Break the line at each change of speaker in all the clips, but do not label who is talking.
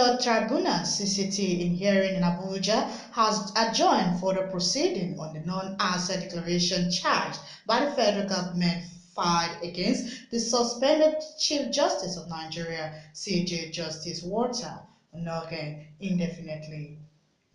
Third Tribunal CCT in hearing in Abuja has adjourned for the proceeding on the non-answer declaration charged by the federal government filed against the suspended Chief Justice of Nigeria, CJ Justice Walter Onnoghen, indefinitely.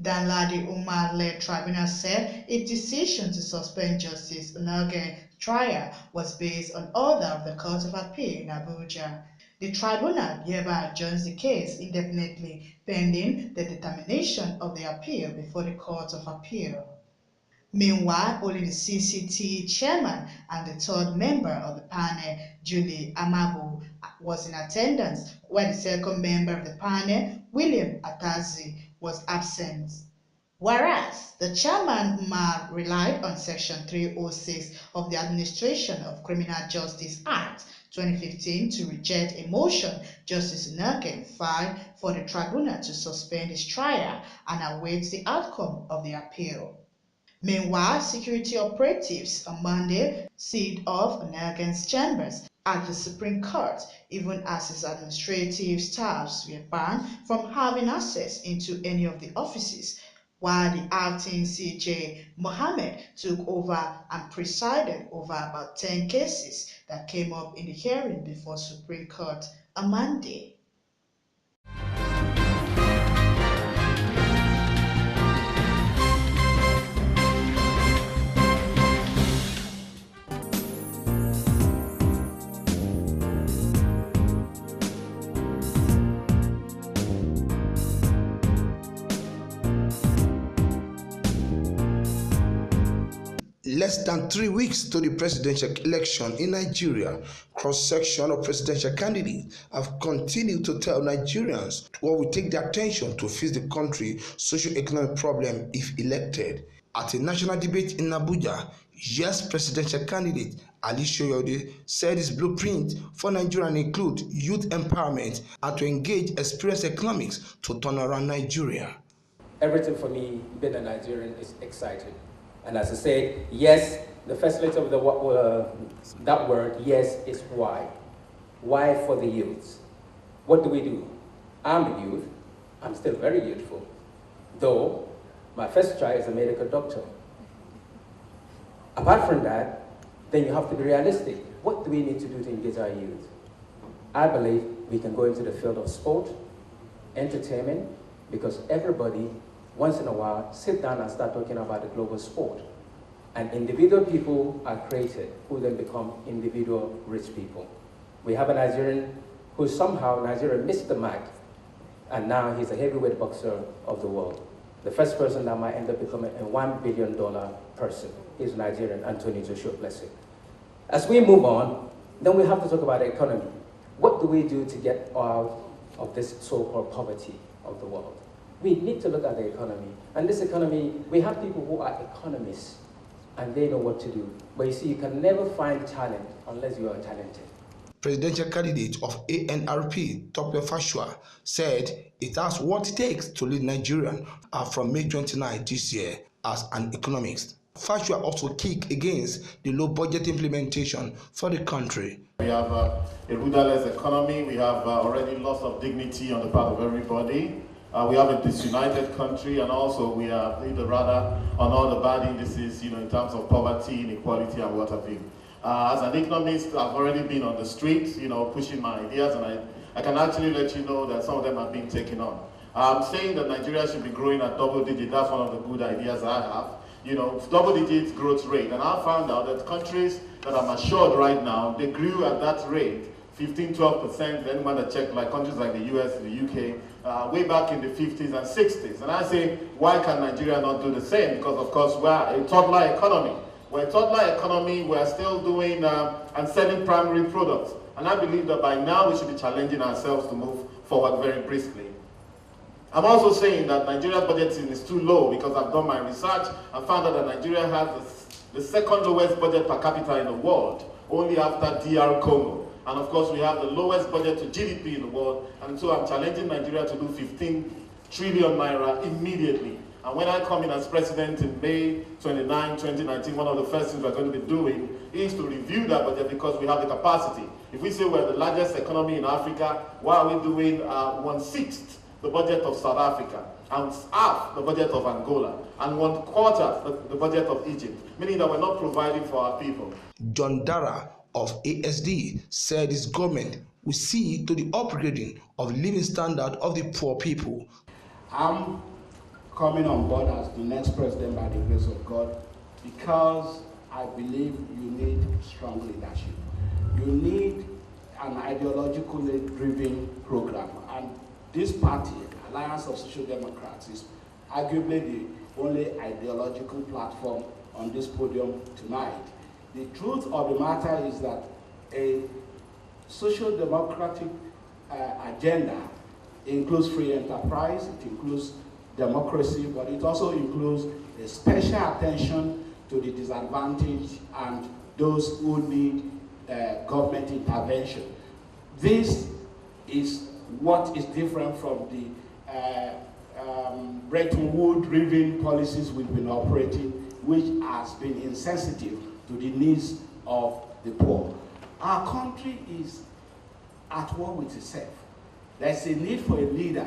Danladi Umar-led tribunal said its decision to suspend Justice Onnoghen's trial was based on order of the Court of Appeal in Abuja. The tribunal hereby adjourns the case indefinitely pending the determination of the appeal before the Court of Appeal. Meanwhile, only the CCT chairman and the third member of the panel, Julie Amabu, was in attendance, while the second member of the panel, William Atazi, was absent. Whereas the chairman relied on Section 306 of the Administration of Criminal Justice Act 2015 to reject a motion Justice Onnoghen filed for the tribunal to suspend his trial and awaits the outcome of the appeal. Meanwhile, security operatives on Monday sealed off Onnoghen's chambers at the Supreme Court, even as his administrative staffs were banned from having access into any of the offices, while the acting CJ Mohammed took over and presided over about 10 cases that came up in the hearing before Supreme Court on Monday.
Less than 3 weeks to the presidential election in Nigeria, cross-section of presidential candidates have continued to tell Nigerians what will take their attention to fix the country's socio-economic problem if elected. At a national debate in Abuja, yes presidential candidate Ali Soyode said his blueprint for Nigeria include youth empowerment and to engage experienced economics to turn around Nigeria.
Everything for me, being a Nigerian, is exciting. And as I said, yes, the first letter of that word, yes, is why. Why for the youth? What do we do? I'm a youth. I'm still very youthful. Though, my first child is a medical doctor. Apart from that, then you have to be realistic. What do we need to do to engage our youth? I believe we can go into the field of sport, entertainment, because everybody once in a while, sit down and start talking about the global sport. And individual people are created who then become individual rich people. We have a Nigerian who somehow, Nigeria missed the mark, and now he's a heavyweight boxer of the world. The first person that might end up becoming a $1 billion person is Nigerian, Anthony Joshua Blessing. As we move on, then we have to talk about the economy. What do we do to get out of this so-called poverty of the world? We need to look at the economy. And this economy, we have people who are economists, and they know what to do. But you see, you can never find talent unless you are talented.
Presidential candidate of ANRP, Tope Fashua, said it has what it takes to lead Nigeria from May 29 this year as an economist. Fashua also kicked against the low budget implementation for the country.
We have a rudderless economy. We have already loss of dignity on the part of everybody. We have a disunited country, and also we are rather on all the bad indices, in terms of poverty, inequality, and what have you. As an economist, I've already been on the streets, pushing my ideas, and I can actually let you know that some of them have been taken on. I'm saying that Nigeria should be growing at double digit. That's one of the good ideas I have. Double digit growth rate. And I found out that countries that are matured right now, they grew at that rate, 15–12%. Anyone that checked, like countries like the US, the UK, way back in the 50s and 60s. And I say, why can Nigeria not do the same? Because, of course, we're a toddler economy. We're a toddler economy. We're still doing and selling primary products. And I believe that by now we should be challenging ourselves to move forward very briskly. I'm also saying that Nigeria's budgeting is too low, because I've done my research and found out that Nigeria has the second lowest budget per capita in the world, only after DR Congo. And of course, we have the lowest budget to GDP in the world. And so I'm challenging Nigeria to do 15 trillion naira immediately. And when I come in as president in May 29, 2019, one of the first things we're going to be doing is to review that budget, because we have the capacity. If we say we're the largest economy in Africa, why are we doing 1/6 the budget of South Africa, and half the budget of Angola, and 1/4 the budget of Egypt, meaning that we're not providing for our people.
John Dara of ASD said his government will see to the upgrading of living standard of the poor people.
I'm coming on board as the next president by the grace of God because I believe you need strong leadership. You need an ideologically driven program, and this party, Alliance of Social Democrats, is arguably the only ideological platform on this podium tonight. The truth of the matter is that a social democratic agenda includes free enterprise, it includes democracy, but it also includes a special attention to the disadvantaged and those who need government intervention. This is what is different from the Bretton Woods-driven policies we've been operating, which has been insensitive to the needs of the poor. Our country is at war with itself. There's a need for a leader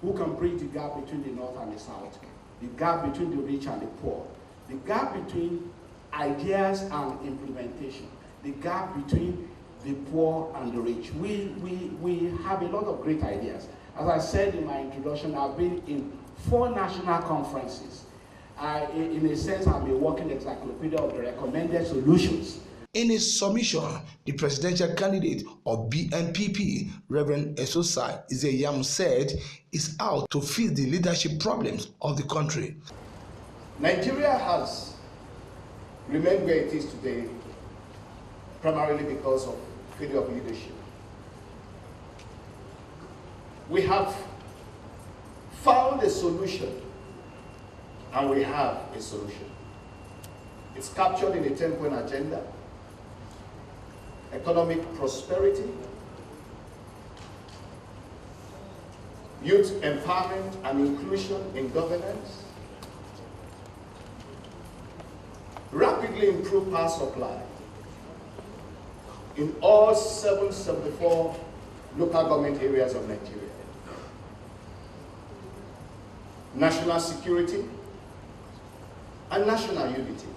who can bridge the gap between the North and the South, the gap between the rich and the poor, the gap between ideas and implementation, the gap between the poor and the rich. We have a lot of great ideas. As I said in my introduction, I've been in 4 national conferences. In a sense, I'm a walking encyclopedia of the recommended solutions.
In his submission, the presidential candidate of BNPP, Reverend Esosai Izeyam, said is out to fix the leadership problems of the country.
Nigeria has remained where it is today primarily because of failure of leadership. We have found a solution, and we have a solution. It's captured in a 10-point agenda: economic prosperity, youth empowerment and inclusion in governance, rapidly improve power supply in all 774 local government areas of Nigeria, national security, and national unity.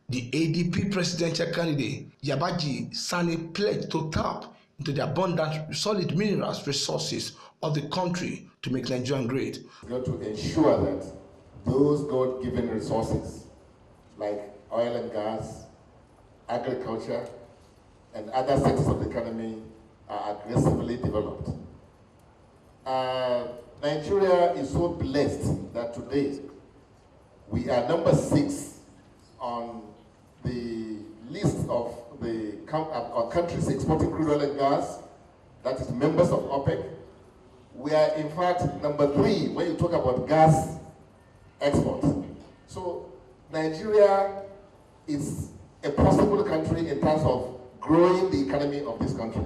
The ADP presidential candidate, Yabaji Sani, pledged to tap into the abundant solid minerals resources of the country to make Nigeria great.
We got to ensure that those God-given resources like oil and gas, agriculture, and other sectors of the economy are aggressively developed. Nigeria is so blessed that today we are number 6 on the list of the countries exporting crude oil and gas, that is members of OPEC. We are in fact number 3 when you talk about gas exports. So Nigeria is a possible country in terms of growing the economy of this country.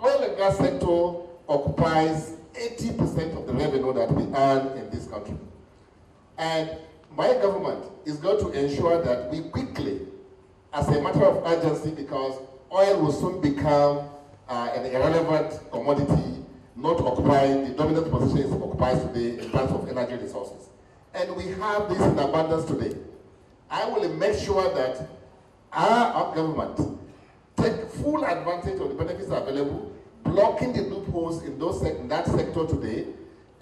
Oil and gas sector occupies 80% of the revenue that we earn in this country. And my government is going to ensure that we quickly, as a matter of urgency, because oil will soon become an irrelevant commodity, not occupying the dominant position it occupies today in terms of energy resources. And we have this in abundance today. I will make sure that our government take full advantage of the benefits available, blocking the loopholes in that sector today,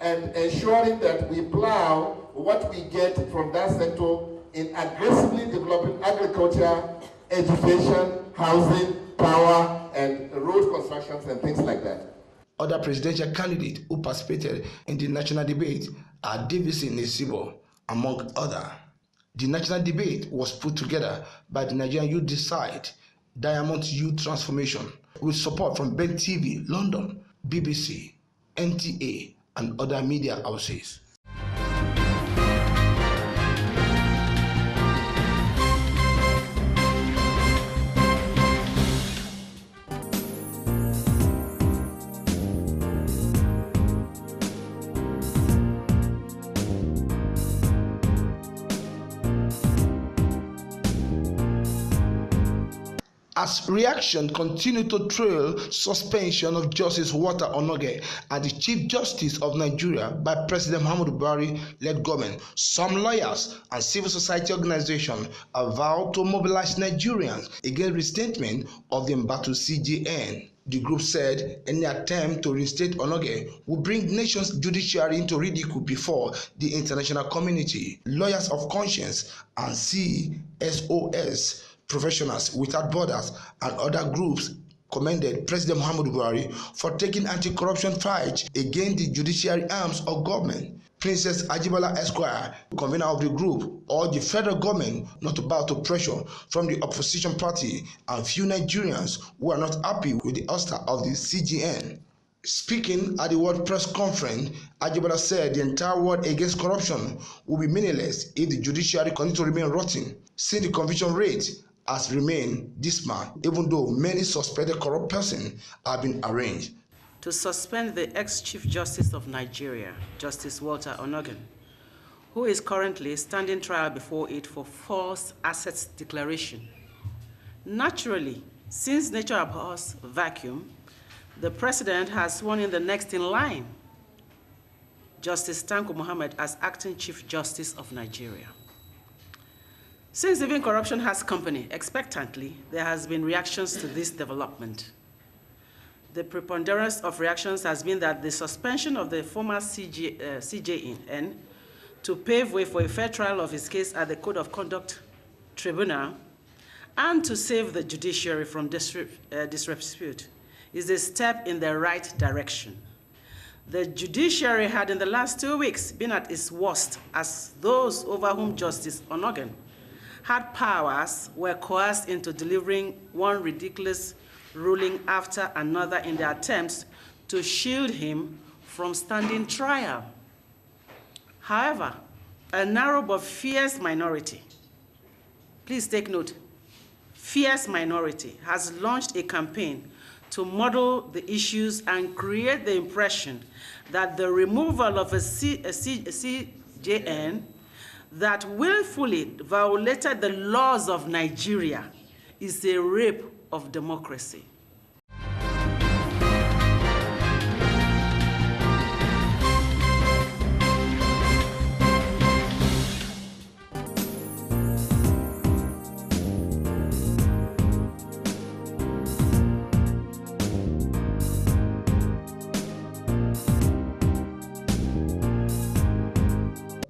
and ensuring that we plow what we get from that sector in aggressively developing agriculture, education, housing, power, and road constructions and things like that.
Other presidential candidates who participated in the national debate are Davison Nesibo, among others. The national debate was put together by the Nigerian Youth Decide Diamond Youth Transformation with support from Ben TV, London, BBC, NTA, and other media houses. as reaction continued to trail suspension of Justice Walter Onoge as the Chief Justice of Nigeria by President Muhammadu Buhari-led government, some lawyers and civil society organizations have vowed to mobilize Nigerians against restatement of the embattled CJN. The group said any attempt to reinstate Onoge would bring the nation's judiciary into ridicule before the international community. Lawyers of Conscience and CSOS Professionals Without Borders and other groups commended President Muhammadu Buhari for taking anti-corruption fight against the judiciary arms of government. Princess Ajibola Esquire, convener of the group, urged the federal government not to bow to pressure from the opposition party and few Nigerians who are not happy with the ouster of the CGN. Speaking at the World Press Conference, Ajibola said the entire war against corruption will be meaningless if the judiciary continues to remain rotten, since the conviction rate has remained dismal, even though many suspected corrupt persons have been arraigned.
To suspend the ex-Chief Justice of Nigeria, Justice Walter Onoge, who is currently standing trial before it for false assets declaration. Naturally, since nature abhors vacuum, the President has sworn in the next in line, Justice Tanko Muhammad, as acting Chief Justice of Nigeria. Since even corruption has company, expectantly, there has been reactions to this development. The preponderance of reactions has been that the suspension of the former CJN to pave way for a fair trial of his case at the Code of Conduct Tribunal and to save the judiciary from disrepute is a step in the right direction. The judiciary had in the last 2 weeks been at its worst as those over whom Justice Onoge had powers were coerced into delivering one ridiculous ruling after another in their attempts to shield him from standing trial. However, a narrow but fierce minority, please take note, fierce minority has launched a campaign to muddle the issues and create the impression that the removal of a CJN that willfully violated the laws of Nigeria is a rape of democracy.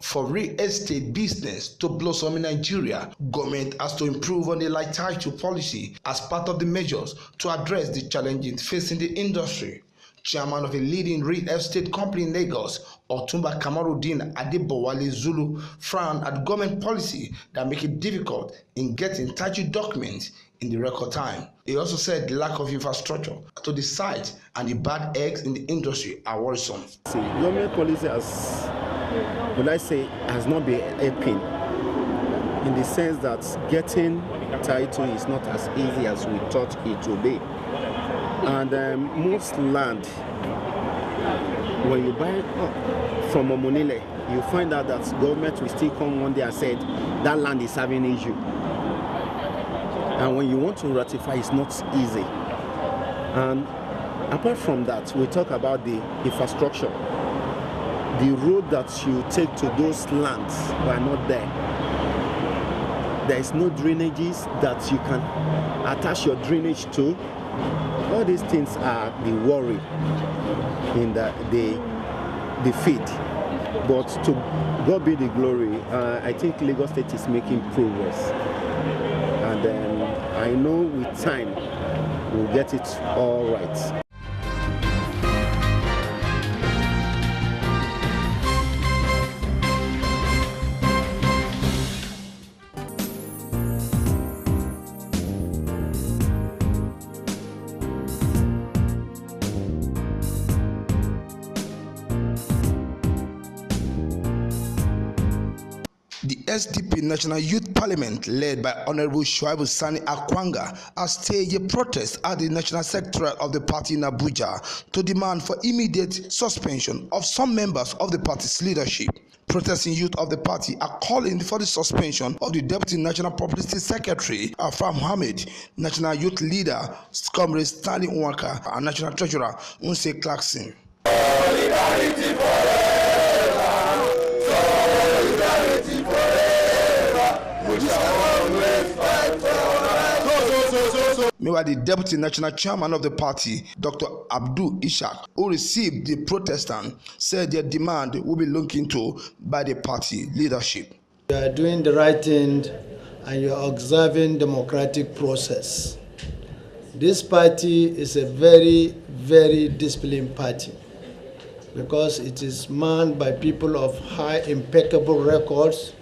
For real estate business to blossom in Nigeria, government has to improve on the light title policy as part of the measures to address the challenges facing the industry. Chairman of a leading real estate company in Lagos, Otumba Kamarudin Adebowale Zulu, frowned at government policy that make it difficult in getting title documents in the record time. He also said the lack of infrastructure to the site and the bad eggs in the industry are worrisome.
Government policy has, would I say, has not been helping in the sense that getting title is not as easy as we thought it would be. And most land, when you buy from Omonile, you find out that government will still come one day and said that land is having issue. And when you want to ratify, it's not easy. And apart from that, we talk about the infrastructure. The road that you take to those lands are not there. There is no drainages that you can attach your drainage to. All these things are the worry in the feed. But to God be the glory, I think Lagos State is making progress. And I know with time we'll get it all right.
The SDP National Youth Parliament, led by Honorable Shuaibu Sani Akwanga, has staged a protest at the National Secretariat of the party in Abuja to demand for immediate suspension of some members of the party's leadership. Protesting youth of the party are calling for the suspension of the Deputy National Publicity Secretary, Afam Mohammed, National Youth Leader, Comrade Stanley Nwaka, and National Treasurer, Unse Clarkson. Solidarity forever! Solidarity forever! We shall always fight for our rights. Meanwhile, the Deputy National Chairman of the party, Dr. Abdul Ishaq, who received the protestant, said their demand will be looked into by the party leadership.
You are doing the right thing and you are observing democratic process. This party is a very, very disciplined party because it is manned by people of high impeccable records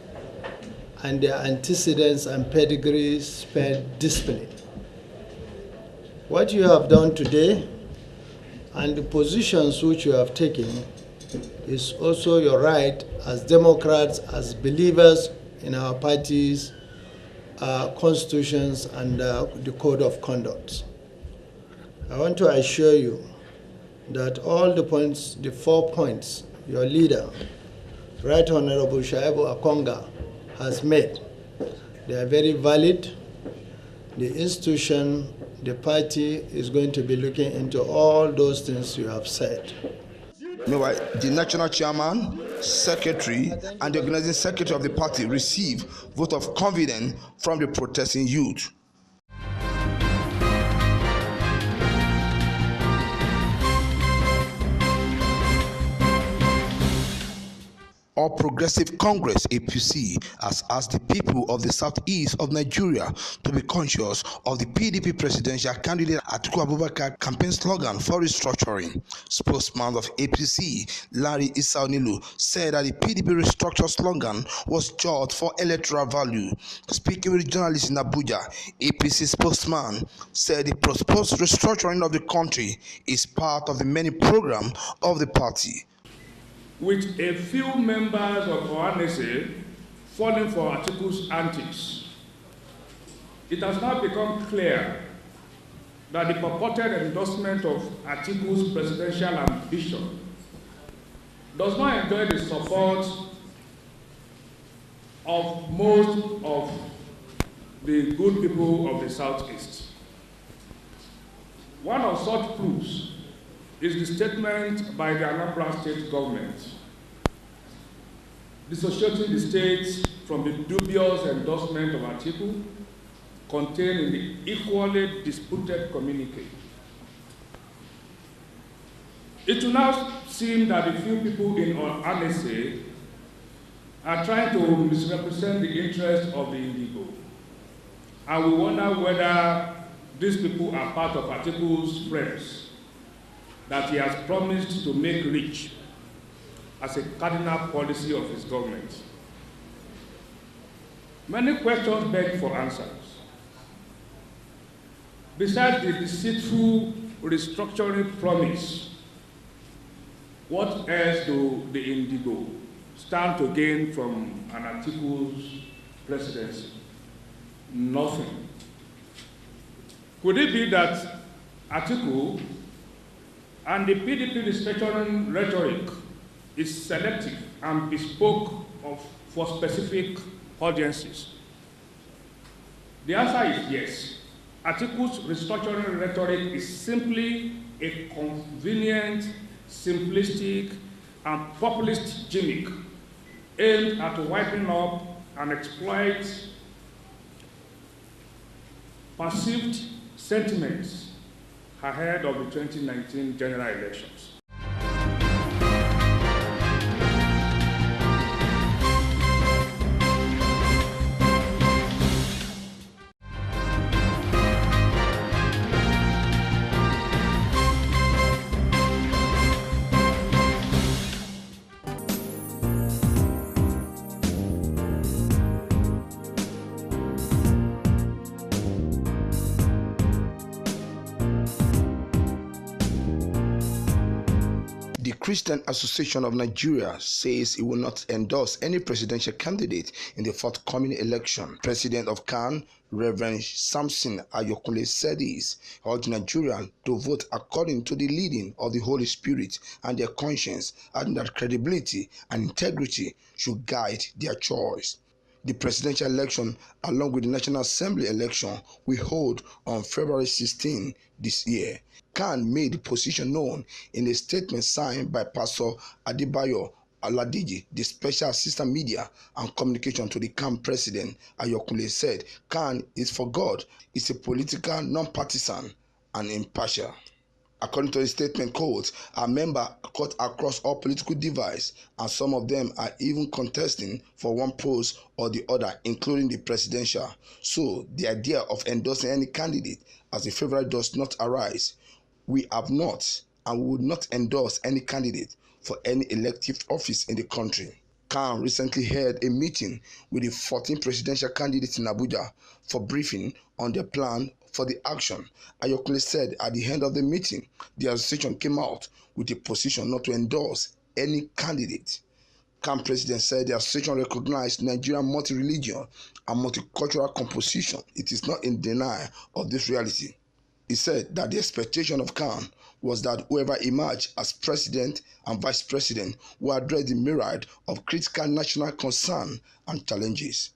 and their antecedents and pedigrees spell discipline. What you have done today and the positions which you have taken is also your right as Democrats, as believers in our party's constitutions and the code of conduct. I want to assure you that all the points, the 4 points your leader, Right Honorable Shuaibu Akwanga, has made, they are very valid. The institution, the party is going to be looking into all those things you have said.
Meanwhile, the national chairman, secretary, and the organizing secretary of the party received vote of confidence from the protesting youth. All Progressive Congress (APC) has asked the people of the southeast of Nigeria to be conscious of the PDP presidential candidate Atiku Abubakar campaign slogan for restructuring. Spokesman of APC, Larry Isaonilu, said that the PDP restructure slogan was judged for electoral value. Speaking with journalists in Abuja, APC spokesman said the proposed restructuring of the country is part of the many programs of the party.
With a few members of ONSA falling for Atiku's antics, it has now become clear that the purported endorsement of Atiku's presidential ambition does not enjoy the support of most of the good people of the Southeast. One of such proofs is the statement by the Anambra State government dissociating the state from the dubious endorsement of Atiku contained in the equally disputed communique. It will now seem that the few people in RNSA are trying to misrepresent the interests of the Indigo, and we wonder whether these people are part of Atiku's friends that he has promised to make rich as a cardinal policy of his government. Many questions beg for answers. Besides the deceitful restructuring promise, what else do the Indigo stand to gain from an Atiku's presidency? Nothing. Could it be that Atiku and the PDP restructuring rhetoric is selective and bespoke for specific audiences? The answer is yes. Atiku's restructuring rhetoric is simply a convenient, simplistic, and populist gimmick aimed at wiping up and exploit perceived sentiments ahead of the 2019 general elections.
Christian Association of Nigeria says it will not endorse any presidential candidate in the forthcoming election. President of CAN, Reverend Samson Ayokunle, said this, urging Nigerians to vote according to the leading of the Holy Spirit and their conscience, adding that credibility and integrity should guide their choice. The presidential election, along with the National Assembly election, will hold on February 16 this year. CAN made the position known in a statement signed by Pastor Adebayo Aladiji, the Special Assistant Media and Communication to the CAN President. Ayokunle said, CAN is for God, it's a political, non-partisan and impartial. According to the statement, quote, our members cut across all political divides, and some of them are even contesting for one post or the other, including the presidential. So the idea of endorsing any candidate as a favorite does not arise. We have not and we would not endorse any candidate for any elective office in the country. CAN recently held a meeting with the 14 presidential candidates in Abuja for briefing on their plan for the action. Ayokunle said at the end of the meeting, the association came out with a position not to endorse any candidate. CAN president said the association recognized Nigerian multi-religion and multicultural composition. It is not in denial of this reality. He said that the expectation of CAN was that whoever emerged as president and vice president will address the myriad of critical national concern and challenges.